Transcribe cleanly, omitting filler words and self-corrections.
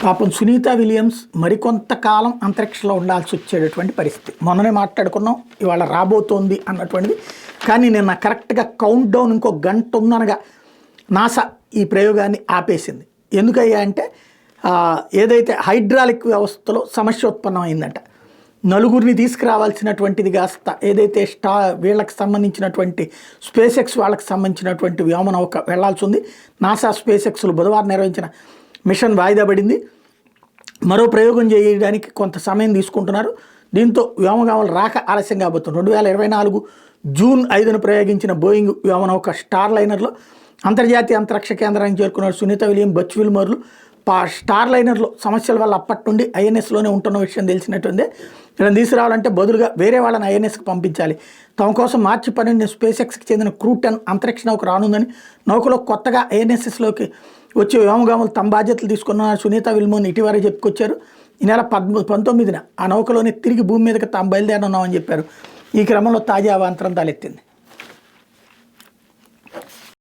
పాపం సునీత విలియమ్స్ మరికొంతకాలం అంతరిక్షంలో ఉండాల్సి వచ్చేటటువంటి పరిస్థితి. మొన్ననే మాట్లాడుకున్నాం, ఇవాళ రాబోతోంది అన్నటువంటిది. కానీ నిన్న కరెక్ట్గా కౌంట్ డౌన్ ఇంకో గంట ఉందనగా నాసా ఈ ప్రయోగాన్ని ఆపేసింది. ఎందుకయ్యా అంటే ఏదైతే హైడ్రాలిక్ వ్యవస్థలో సమస్య ఉత్పన్నమైందంట. నలుగురిని తీసుకురావాల్సినటువంటిది కాస్త ఏదైతే వీళ్ళకి సంబంధించినటువంటి స్పేస్ ఎక్స్ వాళ్ళకి సంబంధించినటువంటి వ్యోమనౌక వెళ్లాల్సి ఉంది. నాసా స్పేస్ ఎక్స్లు బుధవారం నిర్వహించిన మిషన్ వాయిదా పడింది. మరో ప్రయోగం చేయడానికి కొంత సమయం తీసుకుంటున్నారు. దీంతో వ్యోమగాములు రాక ఆలస్యం కాబోతుంది. 2024 జూన్ 5న ప్రయోగించిన బోయింగ్ వ్యోమనౌక స్టార్ లైనర్లో అంతర్జాతీయ అంతరిక్ష కేంద్రానికి చేరుకున్నారు సునీత విలియం, బచ్ విల్మర్లు. స్టార్ లైనర్లో సమస్యల వల్ల అప్పటి నుండి ఐఎన్ఎస్లోనే ఉంటున్న విషయం తెలిసినట్టుందే. వీళ్ళని తీసుకురావాలంటే బదులుగా వేరే వాళ్ళని ఐఎన్ఎస్కి పంపించాలి. తమ కోసం మార్చి 12 స్పేస్ ఎక్స్కి చెందిన క్రూ-10 అంతరిక్ష నౌక రానుందని, నౌకలో కొత్తగా ఐఎన్ఎస్ఎస్లోకి వచ్చే వ్యోమగాములు తమ బాధ్యతలు తీసుకున్న సునీత విల్మోని ఇటీవల చెప్పుకొచ్చారు. ఈ నెల 19న ఆ నౌకలోనే తిరిగి భూమి మీదకి తాము బయలుదేరనున్నామని చెప్పారు. ఈ క్రమంలో తాజా అవాంతరం తలెత్తింది.